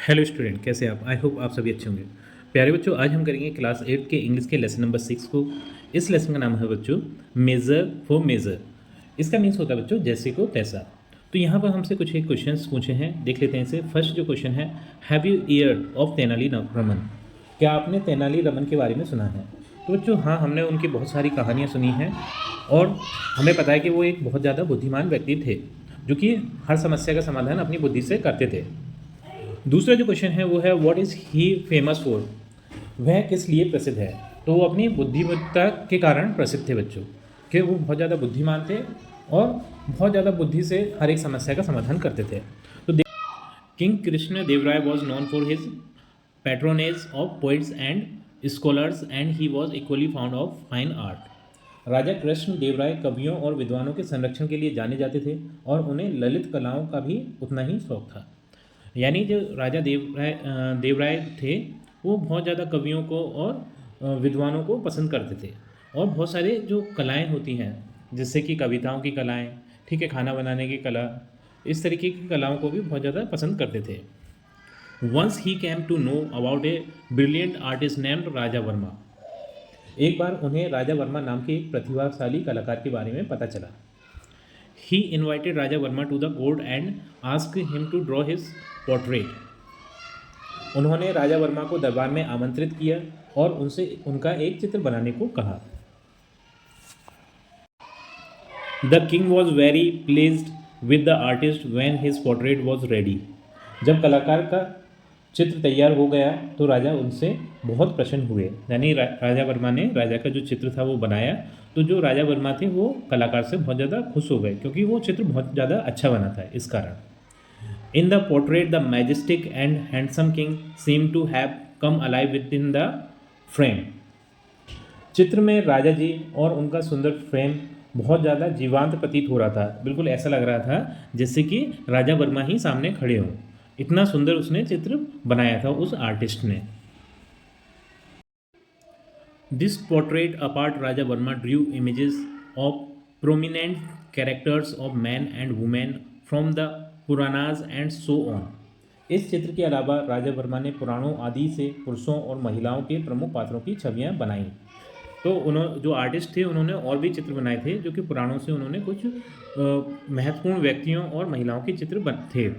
Hello student, कैसे हैं आप? आई होप आप सभी अच्छे होंगे। प्यारे बच्चों, आज हम करेंगे क्लास 8 के इंग्लिश के लेसन नंबर 6 को। इस लेसन का नाम है बच्चों मेज़र फॉर मेज़र। इसका मीन्स होता है बच्चों जैसे को तैसा। तो यहाँ पर हमसे कुछ एक क्वेश्चंस पूछे हैं, देख लेते हैं इसे। फर्स्ट जो क्वेश्चन है, have you year of Tenali Raman? क्या आपने तेनाली रमन के बारे में सुना है? तो बच्चों हाँ, हमने उनकी बहुत सारी कहानियाँ सुनी हैं और हमें पता है कि वो एक बहुत ज़्यादा बुद्धिमान व्यक्ति थे जो कि हर समस्या का समाधान अपनी बुद्धि से करते थे। दूसरा जो क्वेश्चन है वो है what is he famous for? वह किस लिए प्रसिद्ध है? तो वो अपनी बुद्धिमत्ता के कारण प्रसिद्ध थे बच्चों, कि वो बहुत ज़्यादा बुद्धिमान थे और बहुत ज़्यादा बुद्धि से हर एक समस्या का समाधान करते थे। तो king Krishna Devaraya was known for his patronage of poets and scholars and he was equally found of fine art. राजा कृष्ण देवराय कवियों और विद्वानों के संरक्षण के लिए जाने जाते थे और उन्हें ललित कलाओं का भी उतना ही शौक था। यानी जो राजा देवराय थे वो बहुत ज़्यादा कवियों को और विद्वानों को पसंद करते थे और बहुत सारे जो कलाएं होती हैं जैसे कि कविताओं की कलाएं, ठीक है, खाना बनाने की कला, इस तरीके की कलाओं को भी बहुत ज़्यादा पसंद करते थे। Once he came to know about a brilliant artist named Raja Varma. एक बार उन्हें राजा वर्मा नाम के एक प्रतिभाशाली कलाकार के बारे में पता चला। He invited Raja Varma to the court and asked him to draw his portrait. उन्होंने राजा वर्मा को दरबार में आमंत्रित किया और उनसे उनका एक चित्र बनाने को कहा। The king was very pledged with the artist when his portrait was ready. जब कलाकार का चित्र तैयार हो गया तो राजा उनसे बहुत प्रसन्न हुए। यानी राजा वर्मा ने राजा का जो चित्र था वो बनाया, तो जो राजा वर्मा थे वो कलाकार से बहुत ज़्यादा खुश हो गए क्योंकि वो चित्र बहुत ज़्यादा अच्छा बना था इस कारण। In the portrait, the majestic and handsome king seemed to have come alive within the frame. चित्र में राजा जी और उनका सुंदर फ्रेम बहुत ज़्यादा जीवांत प्रतीत हो रहा था। बिल्कुल ऐसा लग रहा था जैसे कि राजा वर्मा ही सामने खड़े हों। इतना सुंदर उसने चित्र बनाया था उस आर्टिस्ट ने। This portrait apart Raja Verma Drew images of prominent characters of man and women from the Puranas and so on. इस चित्र के अलावा राजा वर्मा ने पुराणों आदि से पुरुषों और महिलाओं के प्रमुख पात्रों की छवियां बनाई। तो उन्होंने जो आर्टिस्ट थे उन्होंने और भी चित्र बनाए थे जो कि पुराणों से उन्होंने कुछ महत्वपूर्ण व्यक्तियों और महिलाओं के चित्र थे।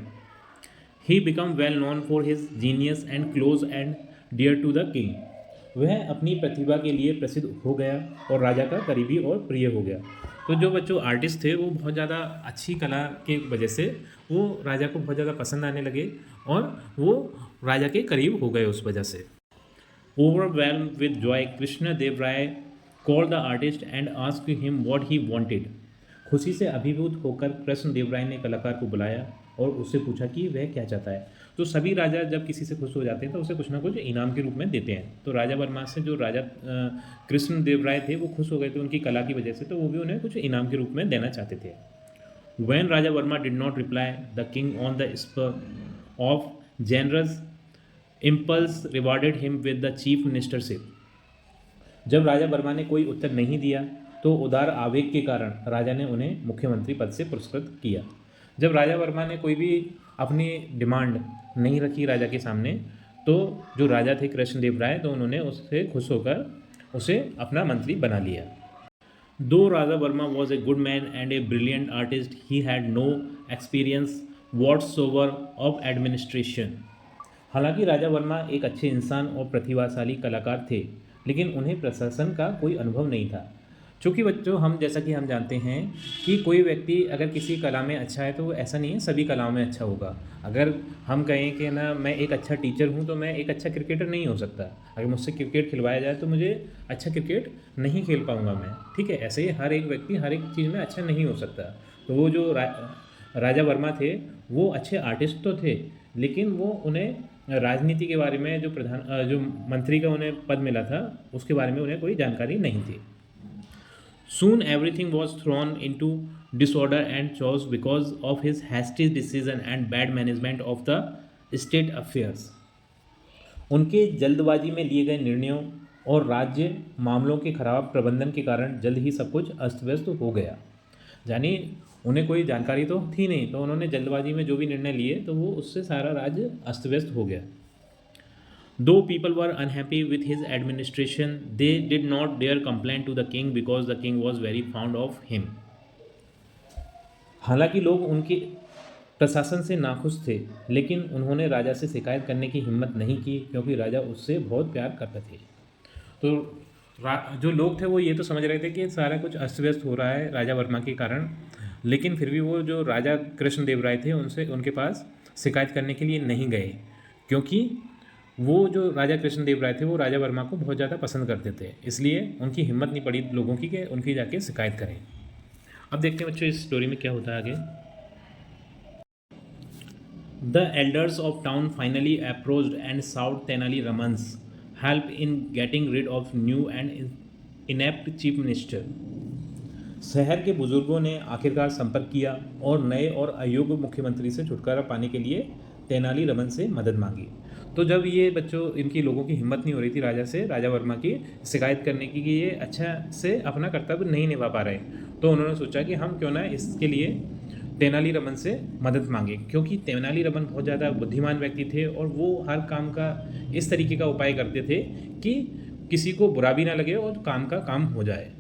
He become well known for his genius and close and dear to the king. वह अपनी प्रतिभा के लिए प्रसिद्ध हो गया और राजा का करीबी और प्रिय हो गया। तो जो बच्चों आर्टिस्ट थे वो बहुत ज़्यादा अच्छी कला के वजह से वो राजा को बहुत ज़्यादा पसंद आने लगे और वो राजा के करीब हो गए उस वजह से। Overwhelm with joy Krishna Deva Raya called the artist and asked him what he wanted. खुशी से अभिभूत होकर कृष्ण देव राय ने कलाकार को बुलाया और उससे पूछा कि वह क्या चाहता है। तो सभी राजा जब किसी से खुश हो जाते हैं तो उसे कुछ ना कुछ इनाम के रूप में देते हैं। तो राजा वर्मा से जो राजा कृष्ण देव राय थे वो खुश हो गए थे उनकी कला की वजह से, तो वो भी उन्हें कुछ इनाम के रूप में देना चाहते थे। When Raja Verma did not reply, the king on the spur of generous impulse rewarded him with the chief ministership. जब राजा वर्मा ने कोई उत्तर नहीं दिया तो उदार आवेग के कारण राजा ने उन्हें मुख्यमंत्री पद से पुरस्कृत किया। जब राजा वर्मा ने कोई भी अपनी डिमांड नहीं रखी राजा के सामने, तो जो राजा थे कृष्णदेव राय, तो उन्होंने उससे खुश होकर उसे अपना मंत्री बना लिया। Though Raja Verma was a good man and a brilliant artist, he had no experience whatsoever of administration. हालांकि राजा वर्मा एक अच्छे इंसान और प्रतिभाशाली कलाकार थे, लेकिन उन्हें प्रशासन का कोई अनुभव नहीं था। चूँकि बच्चों हम जैसा कि हम जानते हैं कि कोई व्यक्ति अगर किसी कला में अच्छा है तो वो ऐसा नहीं है सभी कलाओं में अच्छा होगा। अगर हम कहें कि ना मैं एक अच्छा टीचर हूँ तो मैं एक अच्छा क्रिकेटर नहीं हो सकता। अगर मुझसे क्रिकेट खिलवाया जाए तो मुझे अच्छा क्रिकेट नहीं खेल पाऊँगा मैं, ठीक है। ऐसे ही हर एक व्यक्ति हर एक चीज़ में अच्छा नहीं हो सकता। तो वो जो राजा वर्मा थे वो अच्छे आर्टिस्ट तो थे, लेकिन वो उन्हें राजनीति के बारे में जो मंत्री का उन्हें पद मिला था उसके बारे में उन्हें कोई जानकारी नहीं थी। Soon everything was thrown into disorder and chaos because of his hasty decision and bad management of the state affairs. उनके जल्दबाजी में लिए गए निर्णयों और राज्य मामलों के खराब प्रबंधन के कारण जल्द ही सब कुछ अस्त व्यस्त हो गया। यानी उन्हें कोई जानकारी तो थी नहीं, तो उन्होंने जल्दबाजी में जो भी निर्णय लिए तो वो उससे सारा राज्य अस्त व्यस्त हो गया. Though people were unhappy with his administration, they did not dare complain to the king because the king was very fond of him. हालांकि लोग उनके प्रशासन से नाखुश थे, लेकिन उन्होंने राजा से शिकायत करने की हिम्मत नहीं की क्योंकि राजा उससे बहुत प्यार करते थे. तो जो लोग थे वो ये तो समझ रहे थे कि सारा कुछ अस्त व्यस्त हो रहा है राजा वर्मा के कारण, लेकिन फिर भी वो जो राजा कृष्णदेव राय थे उनसे उनके पास शिकायत करने के लिए नहीं गए, क्योंकि वो जो राजा कृष्णदेव राय थे वो राजा वर्मा को बहुत ज़्यादा पसंद करते थे, इसलिए उनकी हिम्मत नहीं पड़ी लोगों की कि उनकी जाके शिकायत करें. अब देखते हैं बच्चों इस स्टोरी में क्या होता है आगे. The elders of town finally approached and sought Tenali Raman's help in getting rid of new and inept chief minister. शहर के बुजुर्गों ने आखिरकार संपर्क किया और नए और अयोग्य मुख्यमंत्री से छुटकारा पाने के लिए तेनाली रमन से मदद मांगी. तो जब ये बच्चों इनकी लोगों की हिम्मत नहीं हो रही थी राजा वर्मा की शिकायत करने की कि ये अच्छा से अपना कर्तव्य नहीं निभा पा रहे, तो उन्होंने सोचा कि हम क्यों ना इसके लिए तेनाली रमन से मदद मांगे, क्योंकि तेनाली रमन बहुत ज़्यादा बुद्धिमान व्यक्ति थे और वो हर काम का इस तरीके का उपाय करते थे कि किसी को बुरा भी ना लगे और काम का काम हो जाए.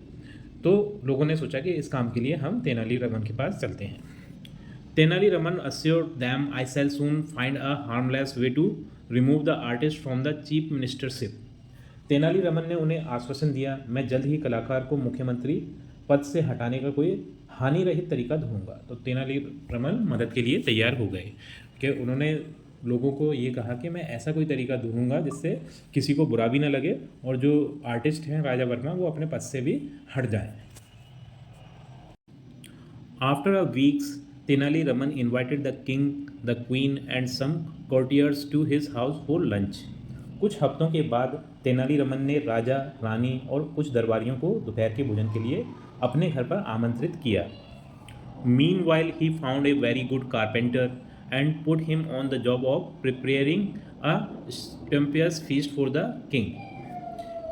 तो लोगों ने सोचा कि इस काम के लिए हम तेनाली रमन के पास चलते हैं. Tenali Raman assured them I shall soon find a harmless way to remove the artist from the chief ministership. Tenali Raman ने उन्हें आश्वासन दिया, मैं जल्द ही कलाकार को मुख्यमंत्री पद से हटाने का कोई हानि रहित तरीका ढूंढूंगा. तो तेनाली रमन मदद के लिए तैयार हो गए कि उन्होंने लोगों को ये कहा कि मैं ऐसा कोई तरीका ढूंढूंगा जिससे किसी को बुरा भी ना लगे और जो आर्टिस्ट हैं राजा वर्मा वो अपने पद से भी हट जाएं. After a weeks Tenali Raman invited the king, the queen and some courtiers to his house for lunch. कुछ हफ्तों के बाद तेनाली रमन ने राजा, रानी और कुछ दरबारियों को दोपहर के भोजन के लिए अपने घर पर आमंत्रित किया. Meanwhile, he found a very good carpenter and put him on the job of preparing a sumptuous feast for the king.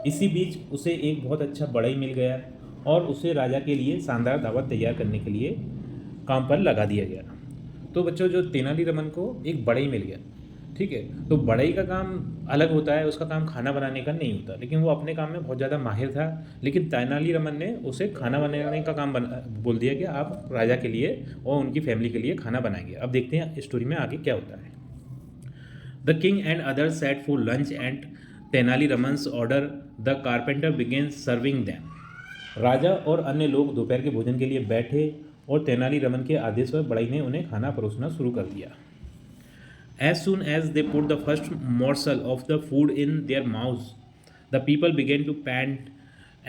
इसी बीच उसे एक बहुत अच्छा बढ़ई मिल गया और उसे राजा के लिए शानदार दावत तैयार करने के लिए काम पर लगा दिया गया. तो बच्चों जो तेनाली रमन को एक बढ़ई मिल गया, ठीक है, तो बढ़ई का काम अलग होता है, उसका काम खाना बनाने का नहीं होता, लेकिन वो अपने काम में बहुत ज़्यादा माहिर था. लेकिन तेनाली रमन ने उसे खाना बनाने का काम बोल दिया कि आप राजा के लिए और उनकी फैमिली के लिए खाना बनाएंगे. अब देखते हैं स्टोरी में आगे क्या होता है. The king and others sat for lunch and Tenali Raman's order the carpenter began serving them. राजा और अन्य लोग दोपहर के भोजन के लिए बैठे और तेनाली रमन के आदेश पर बढ़ई ने उन्हें खाना परोसना शुरू कर दिया. As soon as they put the first morsel of the food in their mouths, the people began to pant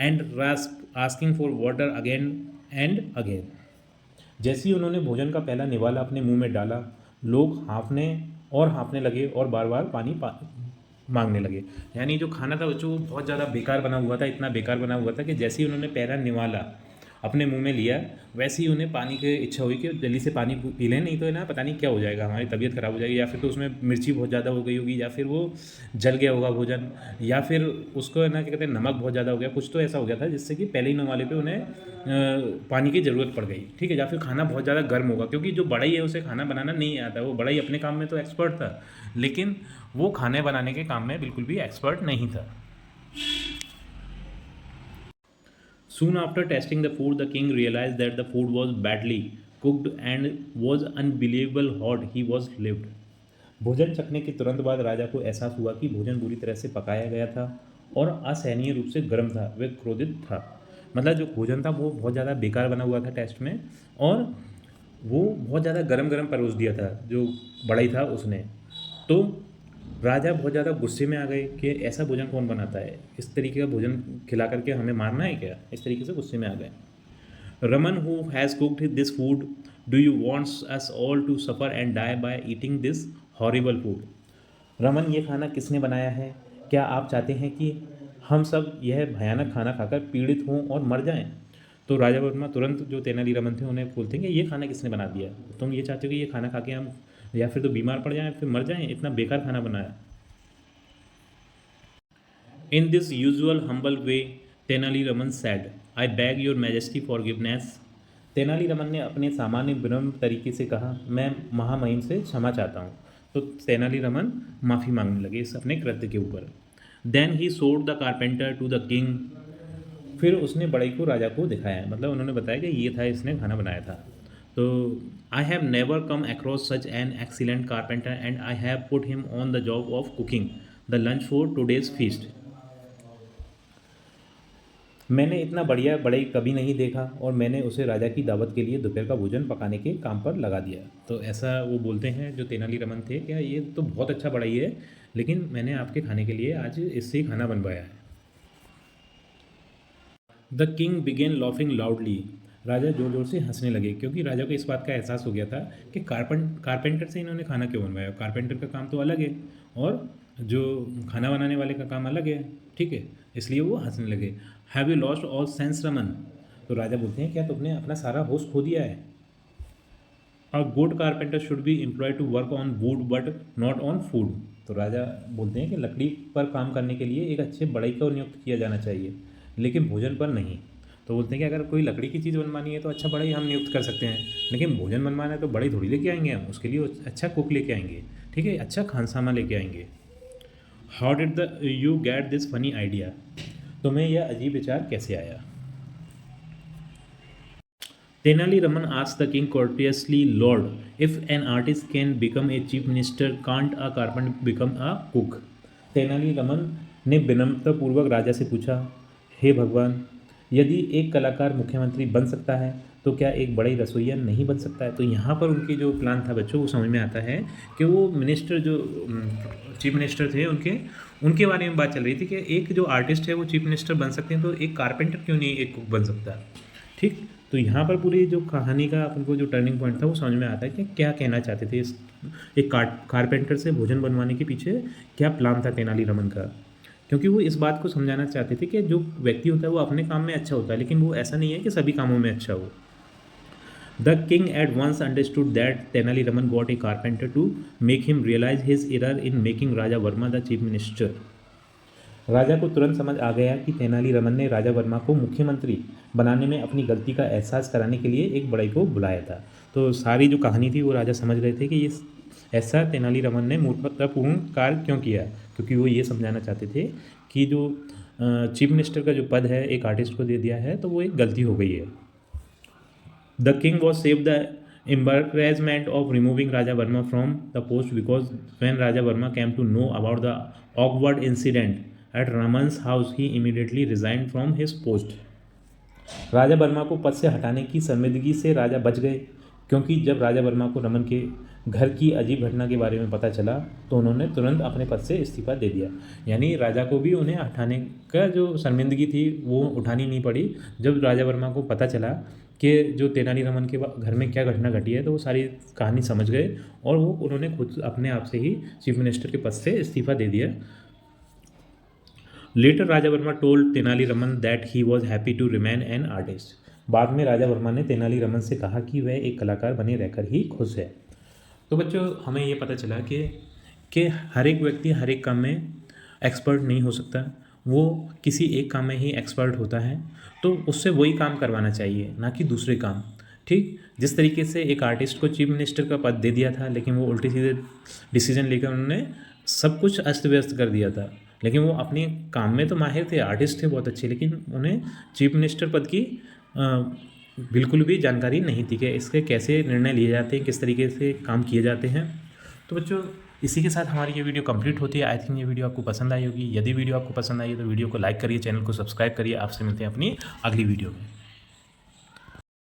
and rasp, asking for water again and again. जैसे ही उन्होंने भोजन का पहला निवाला अपने मुंह में डाला, लोग हाँफने लगे और बार बार मांगने लगे. यानी जो खाना था बच्चों वो बहुत ज़्यादा बेकार बना हुआ था, इतना बेकार बना हुआ था कि जैसे ही उन्होंने पहला निवाला अपने मुंह में लिया वैसे ही उन्हें पानी की इच्छा हुई कि जल्दी से पानी पी लें, नहीं तो है ना पता नहीं क्या हो जाएगा, हमारी तबीयत ख़राब हो जाएगी, या फिर तो उसमें मिर्ची बहुत ज़्यादा हो गई होगी, या फिर वो जल गया होगा भोजन, या फिर उसको है ना क्या कहते हैं नमक बहुत ज़्यादा हो गया, कुछ तो ऐसा हो गया था जिससे कि पहले ही निवाले पे उन्हें पानी की ज़रूरत पड़ गई. ठीक है, या फिर खाना बहुत ज़्यादा गर्म होगा, क्योंकि जो बढ़ई है उसे खाना बनाना नहीं आता, वो बढ़ई अपने काम में तो एक्सपर्ट था लेकिन वो खाने बनाने के काम में बिल्कुल भी एक्सपर्ट नहीं था. Soon after tasting the food, the king realized that the food was badly cooked and was unbelievable hot. He was lived. भोजन चखने के तुरंत बाद राजा को एहसास हुआ कि भोजन बुरी तरह से पकाया गया था और असहनीय रूप से गर्म था. वह क्रोधित था, मतलब जो भोजन था वो बहुत ज़्यादा बेकार बना हुआ था टेस्ट में, और वो बहुत ज़्यादा गरम गरम परोस दिया था जो बढ़ई था उसने. तो राजा बहुत ज़्यादा गुस्से में आ गए कि ऐसा भोजन कौन बनाता है, इस तरीके का भोजन खिला करके हमें मारना है क्या, इस तरीके से गुस्से में आ गए. Raman who has cooked this food, do you wants us all to suffer and die by eating this horrible food. Raman ये खाना किसने बनाया है, क्या आप चाहते हैं कि हम सब यह भयानक खाना खाकर पीड़ित हों और मर जाएं. तो राजा वर्मा तुरंत जो तेनाली रमन थे उन्हें बोलते हैं कि ये खाना किसने बना दिया, तुम ये चाहते हो कि ये खाना खा के हम या फिर तो बीमार पड़ जाएं फिर मर जाएं, इतना बेकार खाना बनाया. In this usual humble way Tenali Raman sad, I bag your majesty forgiveness. Tenali Raman ने अपने सामान्य विनम्र तरीके से कहा, मैं महामहिम से क्षमा चाहता हूँ। तो तेनालीरामन माफ़ी मांगने लगे इस अपने कृत्य के ऊपर। Then he sold the carpenter to the king. फिर उसने बढ़ई को राजा को दिखाया, मतलब उन्होंने बताया कि ये था, इसने खाना बनाया था। तो I have never come across such an excellent carpenter and I have put him on the job of cooking the lunch for today's feast. मैंने इतना बढ़िया बढ़ई कभी नहीं देखा और मैंने उसे राजा की दावत के लिए दोपहर का भोजन पकाने के काम पर लगा दिया। तो ऐसा वो बोलते हैं जो तेनालीरामन थे, क्या ये तो बहुत अच्छा बढ़ई है, लेकिन मैंने आपके खाने के लिए आज इससे ही खाना बनवाया है। The king began laughing loudly. राजा जोर जोर से हंसने लगे, क्योंकि राजा को इस बात का एहसास हो गया था कि कारपेंटर से इन्होंने खाना क्यों बनवाया। कारपेंटर का काम तो अलग है और जो खाना बनाने वाले का काम अलग है, ठीक है, इसलिए वो हंसने लगे। Have you lost all sense Raman. तो राजा बोलते हैं, क्या तुमने अपना सारा होश खो दिया है। A good carpenter should be employ to work on wood but not on food. तो राजा बोलते हैं कि लकड़ी पर काम करने के लिए एक अच्छे बढ़ई को नियुक्त किया जाना चाहिए, लेकिन भोजन पर नहीं। तो बोलते हैं कि अगर कोई लकड़ी की चीज़ बनवानी है तो अच्छा बढ़ई हम नियुक्त कर सकते हैं, लेकिन भोजन बनवाना है तो बढ़ई थोड़ी लेके आएंगे हम, उसके लिए अच्छा कुक लेके आएंगे, ठीक है, अच्छा खानसामा लेके आएंगे। How did the you get this funny idea. तुम्हें यह अजीब विचार कैसे आया। Tenali Raman asked the king courteously, Lord, if an artist can become a chief minister, can't uh carpenter become a cook. Tenali Raman ने विनम्रतापूर्वक राजा से पूछा, हे भगवान, यदि एक कलाकार मुख्यमंत्री बन सकता है तो क्या एक बड़ी रसोइया नहीं बन सकता है। तो यहाँ पर उनकी जो प्लान था बच्चों, वो समझ में आता है कि वो मिनिस्टर जो चीफ मिनिस्टर थे उनके बारे में बात चल रही थी कि एक जो आर्टिस्ट है वो चीफ मिनिस्टर बन सकते हैं, तो एक कारपेंटर क्यों नहीं एक कुक बन सकता। ठीक, तो यहाँ पर पूरी जो कहानी का अपन को जो टर्निंग पॉइंट था वो समझ में आता है कि क्या कहना चाहते थे इस एक कारपेंटर से भोजन बनवाने के पीछे क्या प्लान था तेनालीरामन का। क्योंकि वो इस बात को समझाना चाहते थे कि जो व्यक्ति होता है वो अपने काम में अच्छा होता है, लेकिन वो ऐसा नहीं है कि सभी कामों में अच्छा हो। The king at once understood that Tenaliraman got a carpenter to make him realize his error in making Raja Varma the chief minister. राजा को तुरंत समझ आ गया कि तेनालीरामन ने राजा वर्मा को मुख्यमंत्री बनाने में अपनी गलती का एहसास कराने के लिए एक बढ़ई को बुलाया था। तो सारी जो कहानी थी वो राजा समझ रहे थे कि ये ऐसा तेनालीरामन ने मूर्खतापूर्ण कार्य क्यों किया, क्योंकि वो ये समझाना चाहते थे कि जो चीफ मिनिस्टर का जो पद है एक आर्टिस्ट को दे दिया है तो वो एक गलती हो गई है। The king was save the embarrassment of removing Raja Verma from the post because when Raja Verma came to know about the awkward incident at Raman's house, he immediately resigned from his post. राजा वर्मा को पद से हटाने की शर्मिंदगी से राजा बच गए, क्योंकि जब राजा वर्मा को रमन के घर की अजीब घटना के बारे में पता चला तो उन्होंने तुरंत अपने पद से इस्तीफा दे दिया। यानी राजा को भी उन्हें हटाने का जो शर्मिंदगी थी वो उठानी नहीं पड़ी। जब राजा वर्मा को पता चला कि जो तेनालीरामन के घर में क्या घटना घटी है तो वो सारी कहानी समझ गए और वो उन्होंने खुद अपने आप से ही चीफ मिनिस्टर के पद से इस्तीफा दे दिया। Later Raja Varma told Tenaliraman that he was happy to remain an artist. बाद में राजा वर्मा ने तेनालीरामन से कहा कि वह एक कलाकार बने रहकर ही खुश है। तो बच्चों हमें ये पता चला कि हर एक व्यक्ति हर एक काम में एक्सपर्ट नहीं हो सकता, वो किसी एक काम में ही एक्सपर्ट होता है, तो उससे वही काम करवाना चाहिए ना कि दूसरे काम। ठीक, जिस तरीके से एक आर्टिस्ट को चीफ मिनिस्टर का पद दे दिया था लेकिन वो उल्टे सीधे डिसीजन लेकर उन्होंने सब कुछ अस्त व्यस्त कर दिया था, लेकिन वो अपने काम में तो माहिर थे, आर्टिस्ट थे बहुत अच्छे, लेकिन उन्हें चीफ मिनिस्टर पद की बिल्कुल भी जानकारी नहीं थी कि इसके कैसे निर्णय लिए जाते हैं, किस तरीके से काम किए जाते हैं। तो बच्चों इसी के साथ हमारी ये वीडियो कंप्लीट होती है। आई थिंक ये वीडियो आपको पसंद आई होगी। यदि वीडियो आपको पसंद आई है तो वीडियो को लाइक करिए, चैनल को सब्सक्राइब करिए। आपसे मिलते हैं अपनी अगली वीडियो में।